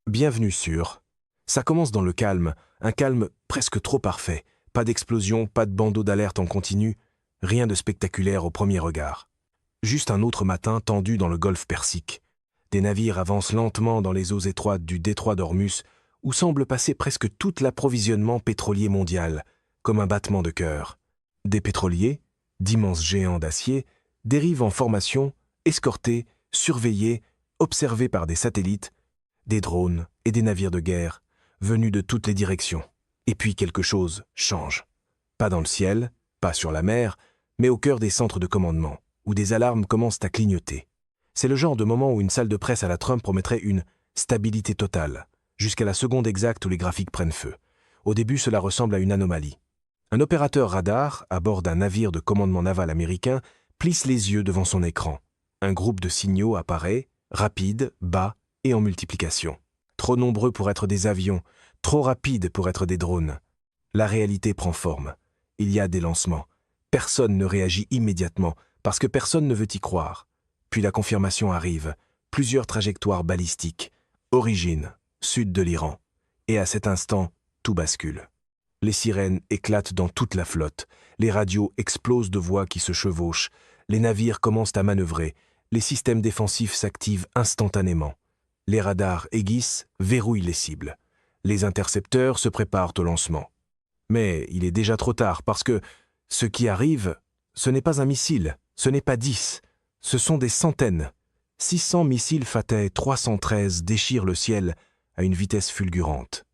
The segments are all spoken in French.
Bienvenue sur. Ça commence dans le calme, un calme presque trop parfait. Pas d'explosion, pas de bandeau d'alerte en continu, rien de spectaculaire au premier regard. Juste un autre matin tendu dans le golfe Persique. Des navires avancent lentement dans les eaux étroites du détroit d'Ormuz, où semble passer presque tout l'approvisionnement pétrolier mondial, comme un battement de cœur. Des pétroliers, d'immenses géants d'acier, dérivent en formation, escortés, surveillés, observés par des satellites, des drones et des navires de guerre, venus de toutes les directions. Et puis quelque chose change. Pas dans le ciel, pas sur la mer, mais au cœur des centres de commandement, où des alarmes commencent à clignoter. C'est le genre de moment où une salle de presse à la Trump promettrait une stabilité totale, jusqu'à la seconde exacte où les graphiques prennent feu. Au début, cela ressemble à une anomalie. Un opérateur radar, à bord d'un navire de commandement naval américain, plisse les yeux devant son écran. Un groupe de signaux apparaît, rapide, bas et en multiplication. Trop nombreux pour être des avions, trop rapides pour être des drones. La réalité prend forme. Il y a des lancements. Personne ne réagit immédiatement, parce que personne ne veut y croire. Puis la confirmation arrive. Plusieurs trajectoires balistiques. Origine, sud de l'Iran. Et à cet instant, tout bascule. Les sirènes éclatent dans toute la flotte. Les radios explosent de voix qui se chevauchent. Les navires commencent à manœuvrer. Les systèmes défensifs s'activent instantanément. Les radars aiguisent, verrouillent les cibles. Les intercepteurs se préparent au lancement. Mais il est déjà trop tard parce que ce qui arrive, ce n'est pas un missile, ce n'est pas 10, ce sont des centaines. 600 missiles Fateh 313 déchirent le ciel à une vitesse fulgurante.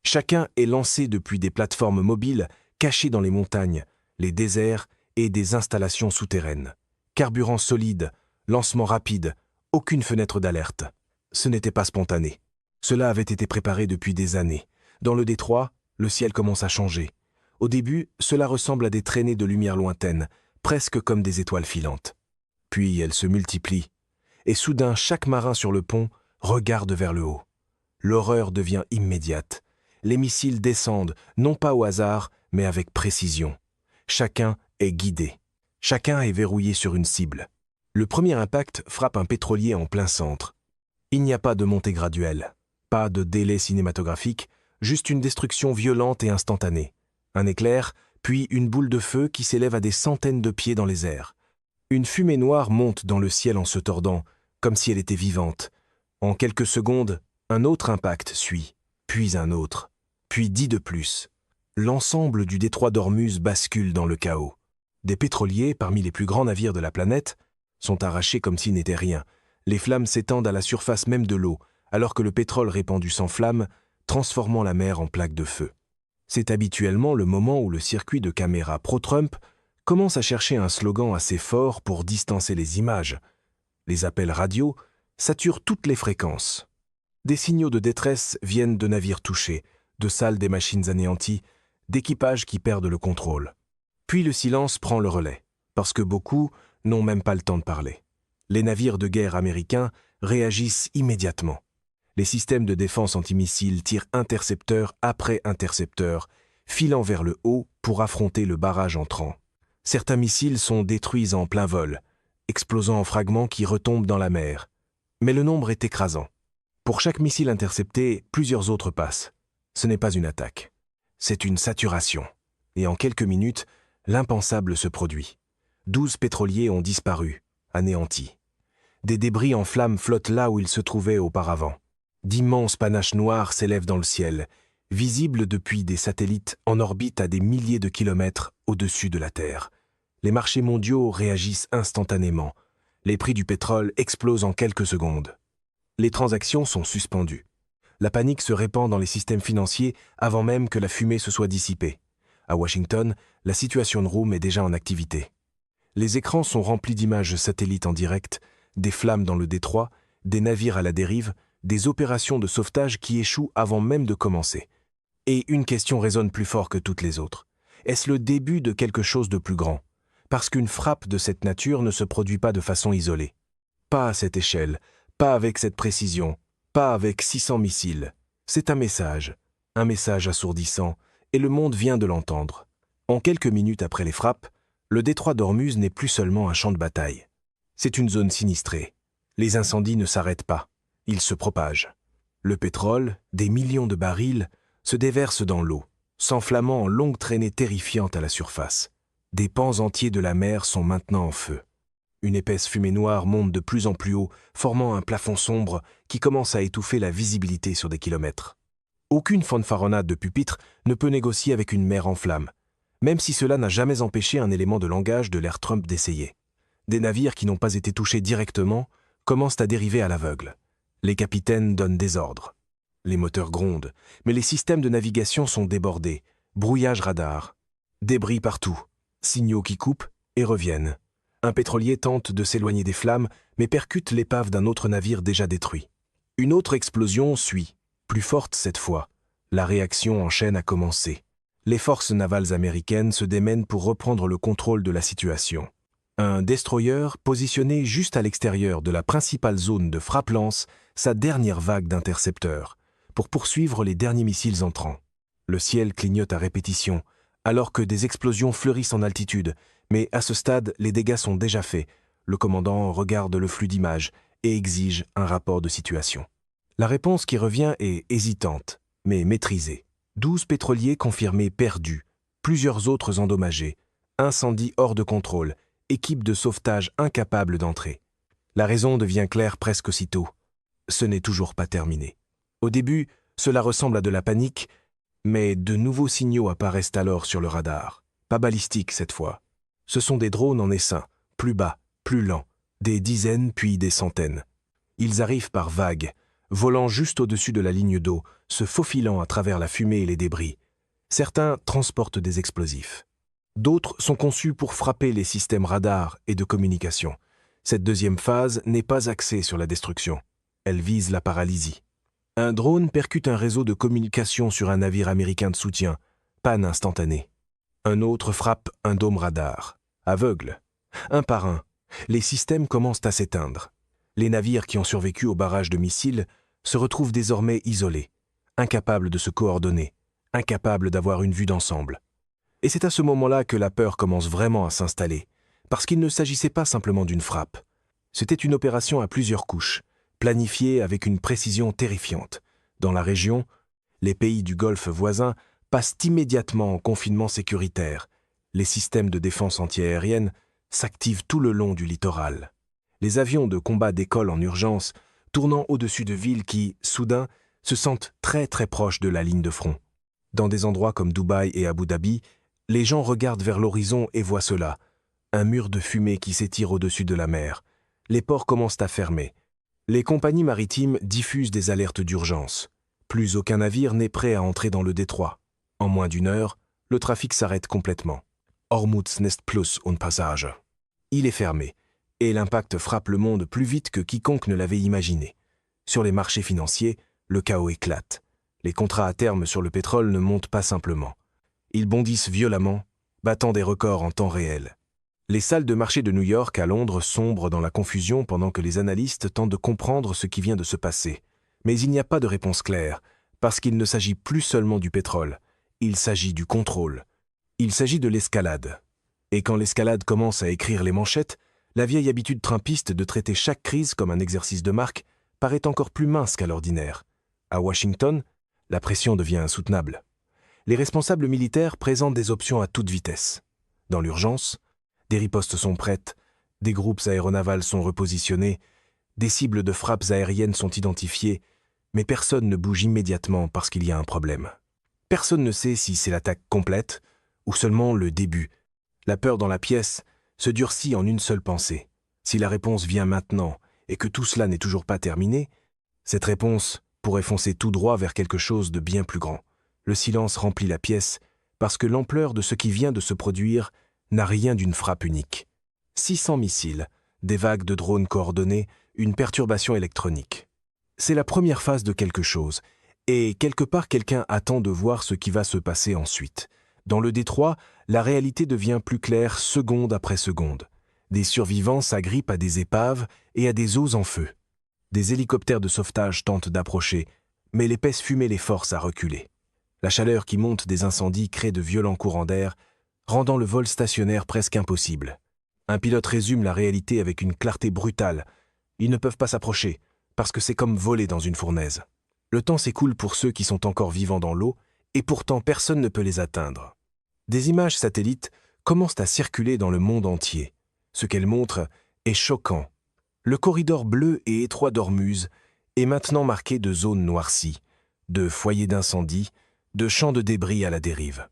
Chacun est lancé depuis des plateformes mobiles cachées dans les montagnes, les déserts et des installations souterraines. Carburant solide, lancement rapide, aucune fenêtre d'alerte. Ce n'était pas spontané. Cela avait été préparé depuis des années. Dans le détroit, le ciel commence à changer. Au début, cela ressemble à des traînées de lumière lointaine, presque comme des étoiles filantes. Puis elles se multiplient. Et soudain, chaque marin sur le pont regarde vers le haut. L'horreur devient immédiate. Les missiles descendent, non pas au hasard, mais avec précision. Chacun est guidé. Chacun est verrouillé sur une cible. Le premier impact frappe un pétrolier en plein centre. Il n'y a pas de montée graduelle, pas de délai cinématographique, juste une destruction violente et instantanée. Un éclair, puis une boule de feu qui s'élève à des centaines de pieds dans les airs. Une fumée noire monte dans le ciel en se tordant, comme si elle était vivante. En quelques secondes, un autre impact suit, puis un autre, puis 10 de plus. L'ensemble du détroit d'Ormuz bascule dans le chaos. Des pétroliers, parmi les plus grands navires de la planète, sont arrachés comme s'il n'était rien. Les flammes s'étendent à la surface même de l'eau, alors que le pétrole répandu s'enflamme, transformant la mer en plaque de feu. C'est habituellement le moment où le circuit de caméras pro-Trump commence à chercher un slogan assez fort pour distancer les images. Les appels radio saturent toutes les fréquences. Des signaux de détresse viennent de navires touchés, de salles des machines anéanties, d'équipages qui perdent le contrôle. Puis le silence prend le relais, parce que beaucoup n'ont même pas le temps de parler. Les navires de guerre américains réagissent immédiatement. Les systèmes de défense antimissiles tirent intercepteur après intercepteur, filant vers le haut pour affronter le barrage entrant. Certains missiles sont détruits en plein vol, explosant en fragments qui retombent dans la mer. Mais le nombre est écrasant. Pour chaque missile intercepté, plusieurs autres passent. Ce n'est pas une attaque. C'est une saturation. Et en quelques minutes, l'impensable se produit. 12 pétroliers ont disparu, anéantis. Des débris en flammes flottent là où ils se trouvaient auparavant. D'immenses panaches noires s'élèvent dans le ciel, visibles depuis des satellites en orbite à des milliers de kilomètres au-dessus de la Terre. Les marchés mondiaux réagissent instantanément. Les prix du pétrole explosent en quelques secondes. Les transactions sont suspendues. La panique se répand dans les systèmes financiers avant même que la fumée se soit dissipée. À Washington, la situation de room est déjà en activité. Les écrans sont remplis d'images satellites en direct, des flammes dans le détroit, des navires à la dérive, des opérations de sauvetage qui échouent avant même de commencer. Et une question résonne plus fort que toutes les autres. Est-ce le début de quelque chose de plus grand? Parce qu'une frappe de cette nature ne se produit pas de façon isolée. Pas à cette échelle, pas avec cette précision, pas avec 600 missiles. C'est un message assourdissant, et le monde vient de l'entendre. En quelques minutes après les frappes, le détroit d'Ormuz n'est plus seulement un champ de bataille. C'est une zone sinistrée. Les incendies ne s'arrêtent pas. Ils se propagent. Le pétrole, des millions de barils, se déverse dans l'eau, s'enflammant en longues traînées terrifiantes à la surface. Des pans entiers de la mer sont maintenant en feu. Une épaisse fumée noire monte de plus en plus haut, formant un plafond sombre qui commence à étouffer la visibilité sur des kilomètres. Aucune fanfaronnade de pupitre ne peut négocier avec une mer en flammes, même si cela n'a jamais empêché un élément de langage de l'ère Trump d'essayer. Des navires qui n'ont pas été touchés directement commencent à dériver à l'aveugle. Les capitaines donnent des ordres. Les moteurs grondent, mais les systèmes de navigation sont débordés. Brouillage radar. Débris partout. Signaux qui coupent et reviennent. Un pétrolier tente de s'éloigner des flammes, mais percute l'épave d'un autre navire déjà détruit. Une autre explosion suit, plus forte cette fois. La réaction en chaîne a commencé. Les forces navales américaines se démènent pour reprendre le contrôle de la situation. Un destroyer, positionné juste à l'extérieur de la principale zone de frappe, lance sa dernière vague d'intercepteurs pour poursuivre les derniers missiles entrants. Le ciel clignote à répétition, alors que des explosions fleurissent en altitude, mais à ce stade, les dégâts sont déjà faits. Le commandant regarde le flux d'images et exige un rapport de situation. La réponse qui revient est hésitante, mais maîtrisée. 12 pétroliers confirmés perdus, plusieurs autres endommagés, incendie hors de contrôle, équipe de sauvetage incapable d'entrer. La raison devient claire presque aussitôt. Ce n'est toujours pas terminé. Au début, cela ressemble à de la panique, mais de nouveaux signaux apparaissent alors sur le radar. Pas balistiques cette fois. Ce sont des drones en essaim, plus bas, plus lents, des dizaines puis des centaines. Ils arrivent par vagues, volant juste au-dessus de la ligne d'eau, se faufilant à travers la fumée et les débris. Certains transportent des explosifs. D'autres sont conçus pour frapper les systèmes radars et de communication. Cette deuxième phase n'est pas axée sur la destruction. Elle vise la paralysie. Un drone percute un réseau de communication sur un navire américain de soutien. Panne instantanée. Un autre frappe un dôme radar. Aveugle. Un par un, les systèmes commencent à s'éteindre. Les navires qui ont survécu au barrage de missiles se retrouvent désormais isolés, incapables de se coordonner, incapables d'avoir une vue d'ensemble. Et c'est à ce moment-là que la peur commence vraiment à s'installer, parce qu'il ne s'agissait pas simplement d'une frappe. C'était une opération à plusieurs couches, planifiée avec une précision terrifiante. Dans la région, les pays du Golfe voisin passent immédiatement en confinement sécuritaire. Les systèmes de défense antiaérienne s'activent tout le long du littoral. Les avions de combat décollent en urgence, tournant au-dessus de villes qui, soudain, se sentent très très proches de la ligne de front. Dans des endroits comme Dubaï et Abu Dhabi, les gens regardent vers l'horizon et voient cela. Un mur de fumée qui s'étire au-dessus de la mer. Les ports commencent à fermer. Les compagnies maritimes diffusent des alertes d'urgence. Plus aucun navire n'est prêt à entrer dans le détroit. En moins d'une heure, le trafic s'arrête complètement. Hormuz n'est plus un passage. Il est fermé, et l'impact frappe le monde plus vite que quiconque ne l'avait imaginé. Sur les marchés financiers, le chaos éclate. Les contrats à terme sur le pétrole ne montent pas simplement. Ils bondissent violemment, battant des records en temps réel. Les salles de marché de New York à Londres sombrent dans la confusion pendant que les analystes tentent de comprendre ce qui vient de se passer. Mais il n'y a pas de réponse claire, parce qu'il ne s'agit plus seulement du pétrole, il s'agit du contrôle. Il s'agit de l'escalade. Et quand l'escalade commence à écrire les manchettes, la vieille habitude trumpiste de traiter chaque crise comme un exercice de marque paraît encore plus mince qu'à l'ordinaire. À Washington, la pression devient insoutenable. Les responsables militaires présentent des options à toute vitesse. Dans l'urgence, des ripostes sont prêtes, des groupes aéronavals sont repositionnés, des cibles de frappes aériennes sont identifiées, mais personne ne bouge immédiatement parce qu'il y a un problème. Personne ne sait si c'est l'attaque complète ou seulement le début. La peur dans la pièce se durcit en une seule pensée. Si la réponse vient maintenant et que tout cela n'est toujours pas terminé, cette réponse pourrait foncer tout droit vers quelque chose de bien plus grand. Le silence remplit la pièce parce que l'ampleur de ce qui vient de se produire n'a rien d'une frappe unique. 600 missiles, des vagues de drones coordonnés, une perturbation électronique. C'est la première phase de quelque chose, et quelque part quelqu'un attend de voir ce qui va se passer ensuite. Dans le détroit, la réalité devient plus claire seconde après seconde. Des survivants s'agrippent à des épaves et à des eaux en feu. Des hélicoptères de sauvetage tentent d'approcher, mais l'épaisse fumée les force à reculer. La chaleur qui monte des incendies crée de violents courants d'air, rendant le vol stationnaire presque impossible. Un pilote résume la réalité avec une clarté brutale. Ils ne peuvent pas s'approcher, parce que c'est comme voler dans une fournaise. Le temps s'écoule pour ceux qui sont encore vivants dans l'eau, et pourtant personne ne peut les atteindre. Des images satellites commencent à circuler dans le monde entier. Ce qu'elles montrent est choquant. Le corridor bleu et étroit d'Ormuz est maintenant marqué de zones noircies, de foyers d'incendie, de champs de débris à la dérive.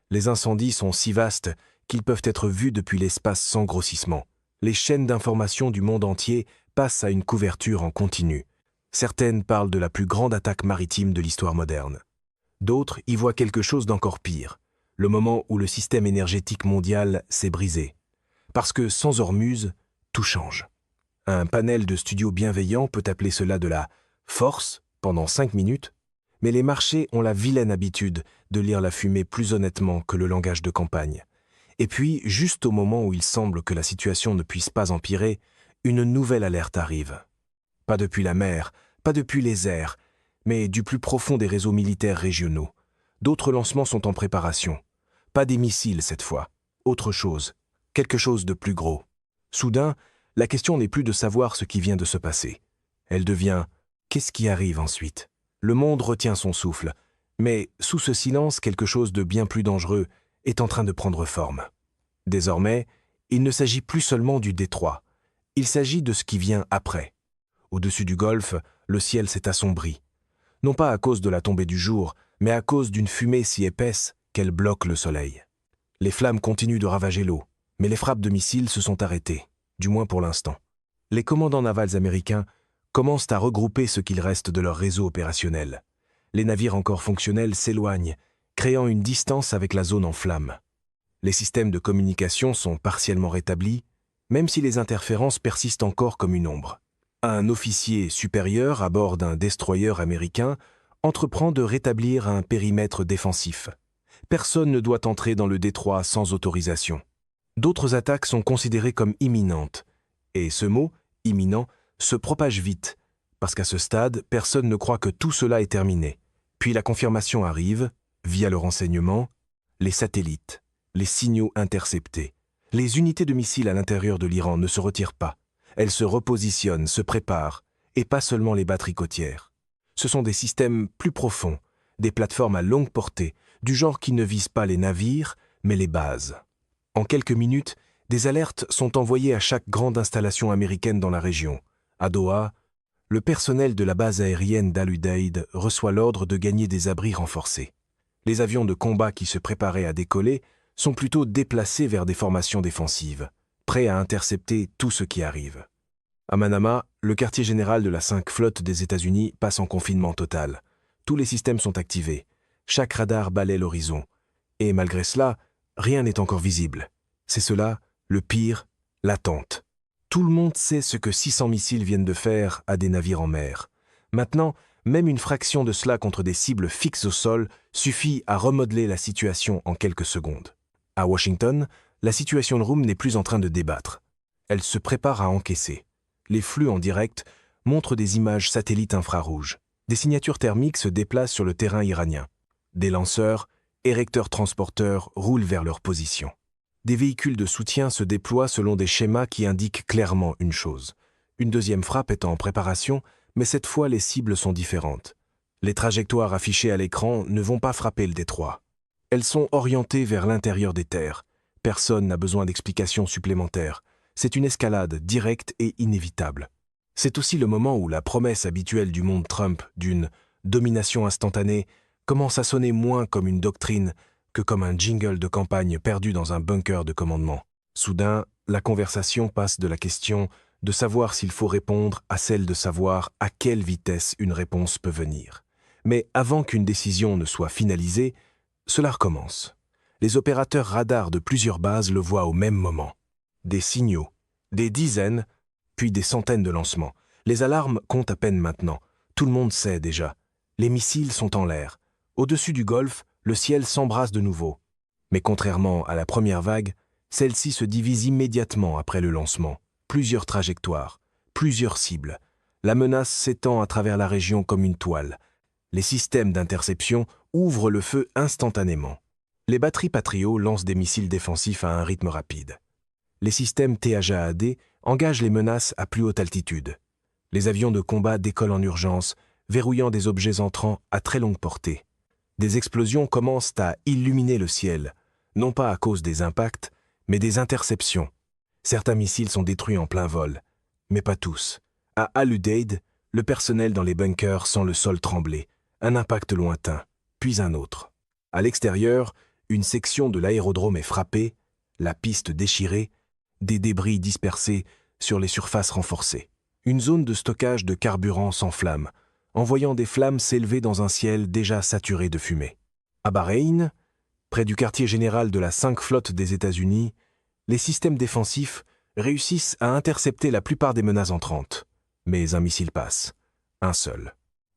Les incendies sont si vastes qu'ils peuvent être vus depuis l'espace sans grossissement. Les chaînes d'information du monde entier passent à une couverture en continu. Certaines parlent de la plus grande attaque maritime de l'histoire moderne. D'autres y voient quelque chose d'encore pire, le moment où le système énergétique mondial s'est brisé. Parce que sans Ormuz, tout change. Un panel de studios bienveillants peut appeler cela de la force pendant 5 minutes, mais les marchés ont la vilaine habitude de lire la fumée plus honnêtement que le langage de campagne. Et puis, juste au moment où il semble que la situation ne puisse pas empirer, une nouvelle alerte arrive. Pas depuis la mer, pas depuis les airs, mais du plus profond des réseaux militaires régionaux. D'autres lancements sont en préparation. Pas des missiles cette fois, autre chose, quelque chose de plus gros. Soudain, la question n'est plus de savoir ce qui vient de se passer. Elle devient « qu'est-ce qui arrive ensuite ?» Le monde retient son souffle, mais sous ce silence, quelque chose de bien plus dangereux est en train de prendre forme. Désormais, il ne s'agit plus seulement du détroit, il s'agit de ce qui vient après. Au-dessus du golfe, le ciel s'est assombri. Non pas à cause de la tombée du jour, mais à cause d'une fumée si épaisse qu'elle bloque le soleil. Les flammes continuent de ravager l'eau, mais les frappes de missiles se sont arrêtées, du moins pour l'instant. Les commandants navals américains commencent à regrouper ce qu'il reste de leur réseau opérationnel. Les navires encore fonctionnels s'éloignent, créant une distance avec la zone en flammes. Les systèmes de communication sont partiellement rétablis, même si les interférences persistent encore comme une ombre. Un officier supérieur à bord d'un destroyer américain entreprend de rétablir un périmètre défensif. Personne ne doit entrer dans le détroit sans autorisation. D'autres attaques sont considérées comme imminentes, et ce mot, imminent, se propage vite, parce qu'à ce stade, personne ne croit que tout cela est terminé. Puis la confirmation arrive, via le renseignement, les satellites, les signaux interceptés. Les unités de missiles à l'intérieur de l'Iran ne se retirent pas. Elles se repositionnent, se préparent, et pas seulement les batteries côtières. Ce sont des systèmes plus profonds, des plateformes à longue portée, du genre qui ne visent pas les navires, mais les bases. En quelques minutes, des alertes sont envoyées à chaque grande installation américaine dans la région. À Doha, le personnel de la base aérienne d'Al-Udeid reçoit l'ordre de gagner des abris renforcés. Les avions de combat qui se préparaient à décoller sont plutôt déplacés vers des formations défensives, prêts à intercepter tout ce qui arrive. À Manama, le quartier général de la 5 flotte des États-Unis passe en confinement total. Tous les systèmes sont activés. Chaque radar balaie l'horizon. Et malgré cela, rien n'est encore visible. C'est cela, le pire, l'attente. Tout le monde sait ce que 600 missiles viennent de faire à des navires en mer. Maintenant, même une fraction de cela contre des cibles fixes au sol suffit à remodeler la situation en quelques secondes. À Washington, la situation room n'est plus en train de débattre. Elle se prépare à encaisser. Les flux en direct montrent des images satellites infrarouges. Des signatures thermiques se déplacent sur le terrain iranien. Des lanceurs, érecteurs transporteurs roulent vers leur position. Des véhicules de soutien se déploient selon des schémas qui indiquent clairement une chose. Une deuxième frappe est en préparation, mais cette fois les cibles sont différentes. Les trajectoires affichées à l'écran ne vont pas frapper le détroit. Elles sont orientées vers l'intérieur des terres. Personne n'a besoin d'explications supplémentaires. C'est une escalade directe et inévitable. C'est aussi le moment où la promesse habituelle du monde Trump d'une domination instantanée commence à sonner moins comme une doctrine que comme un jingle de campagne perdu dans un bunker de commandement. Soudain, la conversation passe de la question de savoir s'il faut répondre à celle de savoir à quelle vitesse une réponse peut venir. Mais avant qu'une décision ne soit finalisée, cela recommence. Les opérateurs radars de plusieurs bases le voient au même moment. Des signaux, des dizaines, puis des centaines de lancements. Les alarmes comptent à peine maintenant. Tout le monde sait déjà. Les missiles sont en l'air. Au-dessus du golfe, le ciel s'embrase de nouveau. Mais contrairement à la première vague, celle-ci se divise immédiatement après le lancement. Plusieurs trajectoires, plusieurs cibles. La menace s'étend à travers la région comme une toile. Les systèmes d'interception ouvrent le feu instantanément. Les batteries Patriot lancent des missiles défensifs à un rythme rapide. Les systèmes THAAD engagent les menaces à plus haute altitude. Les avions de combat décollent en urgence, verrouillant des objets entrants à très longue portée. Des explosions commencent à illuminer le ciel, non pas à cause des impacts, mais des interceptions. Certains missiles sont détruits en plein vol, mais pas tous. À Al-Udeid, le personnel dans les bunkers sent le sol trembler, un impact lointain, puis un autre. À l'extérieur, une section de l'aérodrome est frappée, la piste déchirée, des débris dispersés sur les surfaces renforcées. Une zone de stockage de carburant s'enflamme, envoyant des flammes s'élever dans un ciel déjà saturé de fumée. À Bahreïn, près du quartier général de la 5 flotte des États-Unis, les systèmes défensifs réussissent à intercepter la plupart des menaces entrantes. Mais un missile passe. Un seul.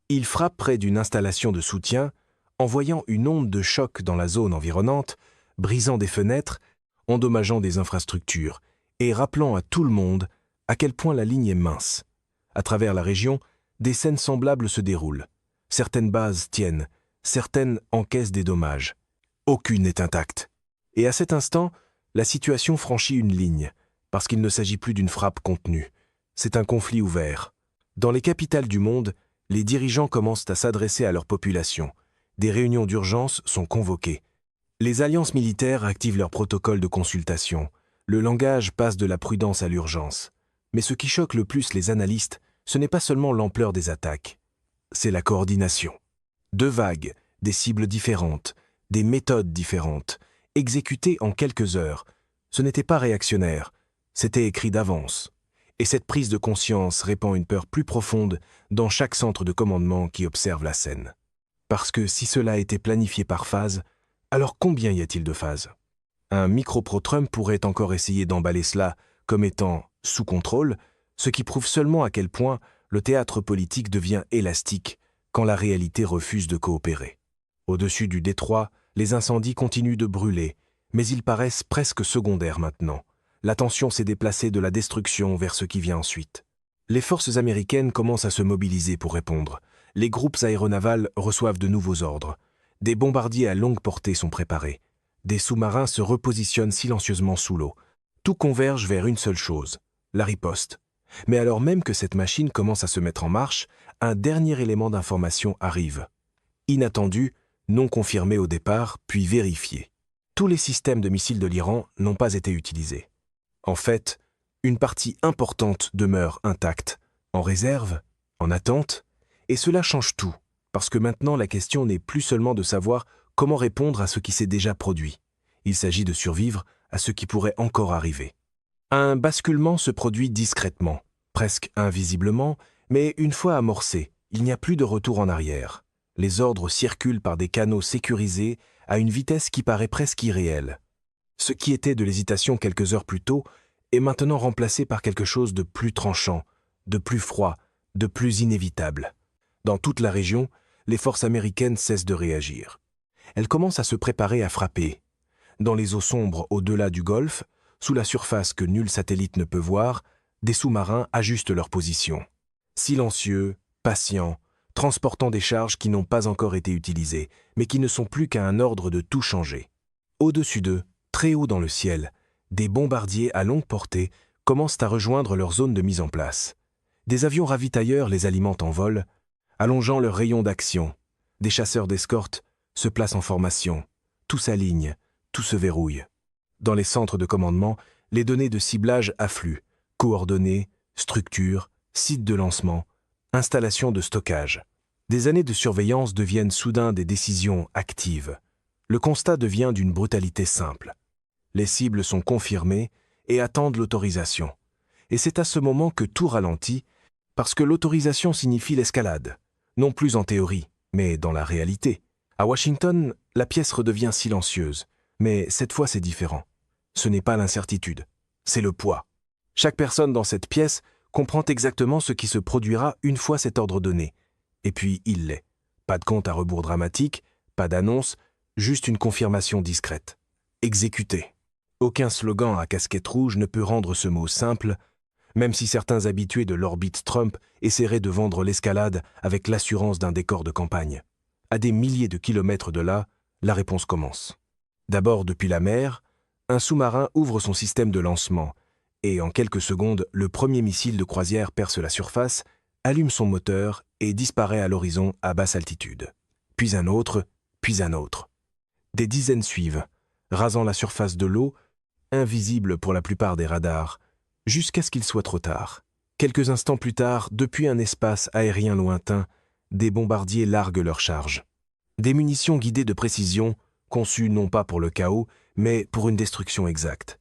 Il frappe près d'une installation de soutien, envoyant une onde de choc dans la zone environnante, brisant des fenêtres, endommageant des infrastructures et rappelant à tout le monde à quel point la ligne est mince. À travers la région, des scènes semblables se déroulent. Certaines bases tiennent, certaines encaissent des dommages. Aucune n'est intacte. Et à cet instant, la situation franchit une ligne, parce qu'il ne s'agit plus d'une frappe contenue. C'est un conflit ouvert. Dans les capitales du monde, les dirigeants commencent à s'adresser à leur population. Des réunions d'urgence sont convoquées. Les alliances militaires activent leurs protocoles de consultation. Le langage passe de la prudence à l'urgence. Mais ce qui choque le plus les analystes, ce n'est pas seulement l'ampleur des attaques. C'est la coordination. 2 vagues, des cibles différentes, des méthodes différentes, exécutées en quelques heures. Ce n'était pas réactionnaire, c'était écrit d'avance. Et cette prise de conscience répand une peur plus profonde dans chaque centre de commandement qui observe la scène. Parce que si cela a été planifié par phase, alors combien y a-t-il de phases? Un micro-pro-Trump pourrait encore essayer d'emballer cela comme étant sous contrôle, ce qui prouve seulement à quel point le théâtre politique devient élastique quand la réalité refuse de coopérer. Au-dessus du détroit, les incendies continuent de brûler, mais ils paraissent presque secondaires maintenant. L'attention s'est déplacée de la destruction vers ce qui vient ensuite. Les forces américaines commencent à se mobiliser pour répondre. Les groupes aéronavals reçoivent de nouveaux ordres. Des bombardiers à longue portée sont préparés. Des sous-marins se repositionnent silencieusement sous l'eau. Tout converge vers une seule chose, la riposte. Mais alors même que cette machine commence à se mettre en marche, un dernier élément d'information arrive. Inattendu, non confirmé au départ, puis vérifié. Tous les systèmes de missiles de l'Iran n'ont pas été utilisés. En fait, une partie importante demeure intacte, en réserve, en attente, et cela change tout, parce que maintenant la question n'est plus seulement de savoir comment répondre à ce qui s'est déjà produit. Il s'agit de survivre à ce qui pourrait encore arriver. Un basculement se produit discrètement, presque invisiblement, mais une fois amorcé, il n'y a plus de retour en arrière. Les ordres circulent par des canaux sécurisés à une vitesse qui paraît presque irréelle. Ce qui était de l'hésitation quelques heures plus tôt est maintenant remplacé par quelque chose de plus tranchant, de plus froid, de plus inévitable. Dans toute la région, les forces américaines cessent de réagir. Elles commencent à se préparer à frapper. Dans les eaux sombres au-delà du Golfe, sous la surface que nul satellite ne peut voir, des sous-marins ajustent leur position. Silencieux, patients, transportant des charges qui n'ont pas encore été utilisées, mais qui ne sont plus qu'à un ordre de tout changer. Au-dessus d'eux, très haut dans le ciel, des bombardiers à longue portée commencent à rejoindre leur zone de mise en place. Des avions ravitailleurs les alimentent en vol, allongeant leur rayon d'action. Des chasseurs d'escorte se placent en formation. Tout s'aligne, tout se verrouille. Dans les centres de commandement, les données de ciblage affluent. Coordonnées, structures, sites de lancement, installations de stockage. Des années de surveillance deviennent soudain des décisions actives. Le constat devient d'une brutalité simple. Les cibles sont confirmées et attendent l'autorisation. Et c'est à ce moment que tout ralentit, parce que l'autorisation signifie l'escalade, non plus en théorie, mais dans la réalité. À Washington, la pièce redevient silencieuse, mais cette fois c'est différent. Ce n'est pas l'incertitude, c'est le poids. Chaque personne dans cette pièce comprend exactement ce qui se produira une fois cet ordre donné. Et puis il l'est. Pas de compte à rebours dramatique, pas d'annonce, juste une confirmation discrète. Exécuter. Aucun slogan à casquette rouge ne peut rendre ce mot simple, même si certains habitués de l'orbite Trump essaieraient de vendre l'escalade avec l'assurance d'un décor de campagne. À des milliers de kilomètres de là, la réponse commence. D'abord depuis la mer, un sous-marin ouvre son système de lancement, et en quelques secondes, le premier missile de croisière perce la surface, allume son moteur et disparaît à l'horizon à basse altitude. Puis un autre, puis un autre. Des dizaines suivent, rasant la surface de l'eau, invisible pour la plupart des radars, jusqu'à ce qu'il soit trop tard. Quelques instants plus tard, depuis un espace aérien lointain, des bombardiers larguent leur charge. Des munitions guidées de précision, conçues non pas pour le chaos, mais pour une destruction exacte.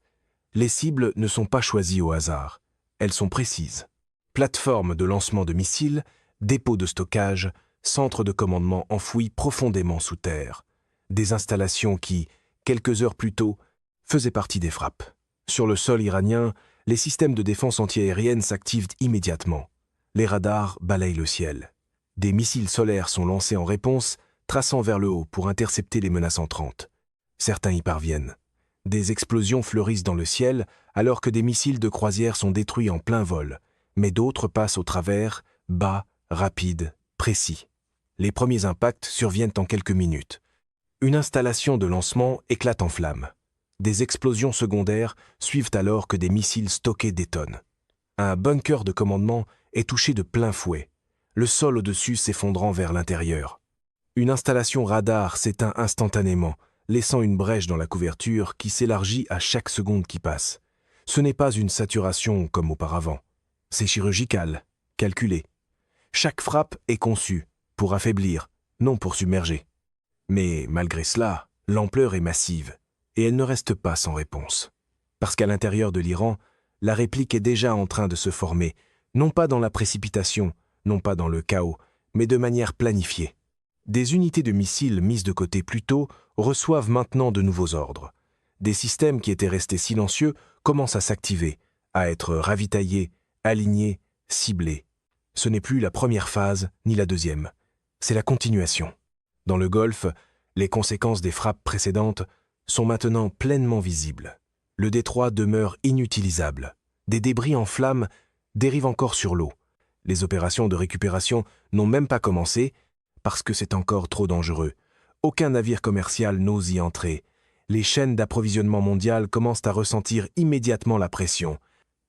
Les cibles ne sont pas choisies au hasard. Elles sont précises. Plateformes de lancement de missiles, dépôts de stockage, centres de commandement enfouis profondément sous terre. Des installations qui, quelques heures plus tôt, faisaient partie des frappes. Sur le sol iranien, les systèmes de défense antiaérienne s'activent immédiatement. Les radars balayent le ciel. Des missiles solaires sont lancés en réponse, traçant vers le haut pour intercepter les menaces entrantes. Certains y parviennent. Des explosions fleurissent dans le ciel alors que des missiles de croisière sont détruits en plein vol, mais d'autres passent au travers, bas, rapides, précis. Les premiers impacts surviennent en quelques minutes. Une installation de lancement éclate en flammes. Des explosions secondaires suivent alors que des missiles stockés détonnent. Un bunker de commandement est touché de plein fouet, le sol au-dessus s'effondrant vers l'intérieur. Une installation radar s'éteint instantanément, laissant une brèche dans la couverture qui s'élargit à chaque seconde qui passe. Ce n'est pas une saturation comme auparavant. C'est chirurgical, calculé. Chaque frappe est conçue pour affaiblir, non pour submerger. Mais malgré cela, l'ampleur est massive, et elle ne reste pas sans réponse. Parce qu'à l'intérieur de l'Iran, la réplique est déjà en train de se former, non pas dans la précipitation, non pas dans le chaos, mais de manière planifiée. Des unités de missiles mises de côté plus tôt reçoivent maintenant de nouveaux ordres. Des systèmes qui étaient restés silencieux commencent à s'activer, à être ravitaillés, alignés, ciblés. Ce n'est plus la première phase, ni la deuxième. C'est la continuation. Dans le Golfe, les conséquences des frappes précédentes sont maintenant pleinement visibles. Le détroit demeure inutilisable. Des débris en flammes dérivent encore sur l'eau. Les opérations de récupération n'ont même pas commencé parce que c'est encore trop dangereux. Aucun navire commercial n'ose y entrer. Les chaînes d'approvisionnement mondiales commencent à ressentir immédiatement la pression.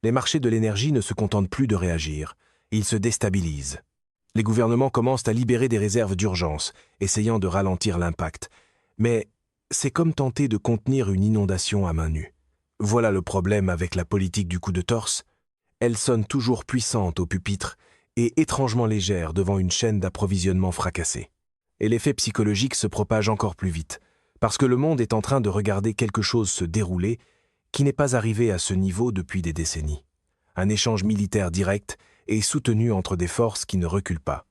Les marchés de l'énergie ne se contentent plus de réagir. Ils se déstabilisent. Les gouvernements commencent à libérer des réserves d'urgence, essayant de ralentir l'impact. Mais c'est comme tenter de contenir une inondation à main nue. Voilà le problème avec la politique du coup de torse. Elle sonne toujours puissante au pupitre et étrangement légère devant une chaîne d'approvisionnement fracassée. Et l'effet psychologique se propage encore plus vite, parce que le monde est en train de regarder quelque chose se dérouler qui n'est pas arrivé à ce niveau depuis des décennies. Un échange militaire direct et soutenu entre des forces qui ne reculent pas.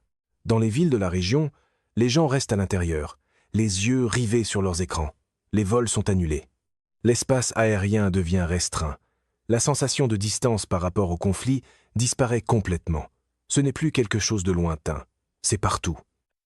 Dans les villes de la région, les gens restent à l'intérieur, les yeux rivés sur leurs écrans. Les vols sont annulés. L'espace aérien devient restreint. La sensation de distance par rapport au conflit disparaît complètement. Ce n'est plus quelque chose de lointain. C'est partout.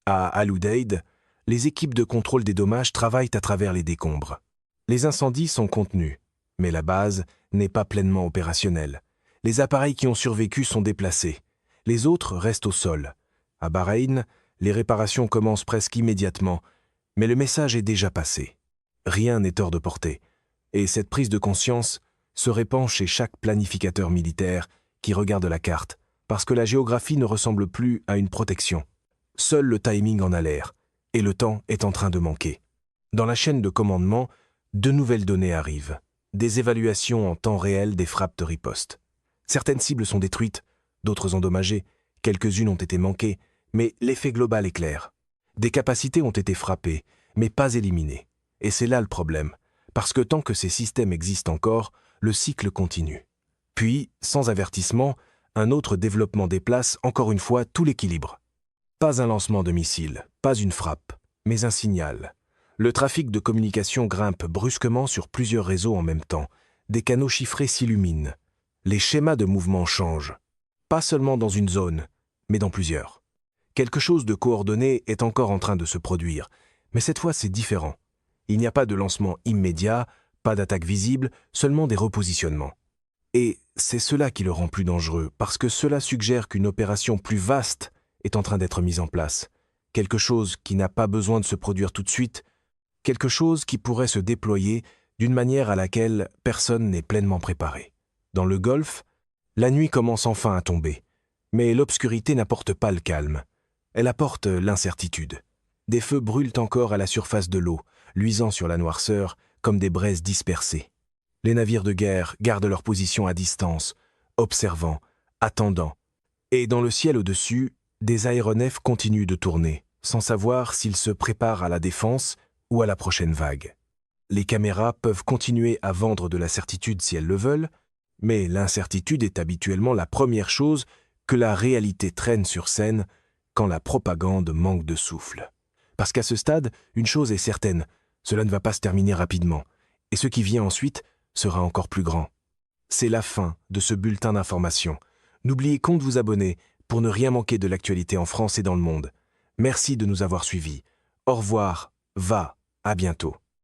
À Al-Udeid, les équipes de contrôle des dommages travaillent à travers les décombres. Les incendies sont contenus, mais la base n'est pas pleinement opérationnelle. Les appareils qui ont survécu sont déplacés. Les autres restent au sol. À Bahreïn, les réparations commencent presque immédiatement, mais le message est déjà passé. Rien n'est hors de portée. Et cette prise de conscience se répand chez chaque planificateur militaire qui regarde la carte, parce que la géographie ne ressemble plus à une protection. Seul le timing en a l'air, et le temps est en train de manquer. Dans la chaîne de commandement, de nouvelles données arrivent. Des évaluations en temps réel des frappes de riposte. Certaines cibles sont détruites, d'autres endommagées, quelques-unes ont été manquées, mais l'effet global est clair. Des capacités ont été frappées, mais pas éliminées. Et c'est là le problème, parce que tant que ces systèmes existent encore, le cycle continue. Puis, sans avertissement, un autre développement déplace encore une fois tout l'équilibre. Pas un lancement de missile, pas une frappe, mais un signal. Le trafic de communication grimpe brusquement sur plusieurs réseaux en même temps. Des canaux chiffrés s'illuminent. Les schémas de mouvement changent. Pas seulement dans une zone, mais dans plusieurs. Quelque chose de coordonné est encore en train de se produire, mais cette fois c'est différent. Il n'y a pas de lancement immédiat, pas d'attaque visible, seulement des repositionnements. Et c'est cela qui le rend plus dangereux, parce que cela suggère qu'une opération plus vaste est en train d'être mise en place. Quelque chose qui n'a pas besoin de se produire tout de suite, quelque chose qui pourrait se déployer d'une manière à laquelle personne n'est pleinement préparé. Dans le Golfe, la nuit commence enfin à tomber. Mais l'obscurité n'apporte pas le calme. Elle apporte l'incertitude. Des feux brûlent encore à la surface de l'eau, luisant sur la noirceur comme des braises dispersées. Les navires de guerre gardent leur position à distance, observant, attendant. Et dans le ciel au-dessus, des aéronefs continuent de tourner, sans savoir s'ils se préparent à la défense ou à la prochaine vague. Les caméras peuvent continuer à vendre de la certitude si elles le veulent, mais l'incertitude est habituellement la première chose que la réalité traîne sur scène quand la propagande manque de souffle. Parce qu'à ce stade, une chose est certaine, cela ne va pas se terminer rapidement, et ce qui vient ensuite sera encore plus grand. C'est la fin de ce bulletin d'information. N'oubliez pas de vous abonner pour ne rien manquer de l'actualité en France et dans le monde. Merci de nous avoir suivis. Au revoir, à bientôt.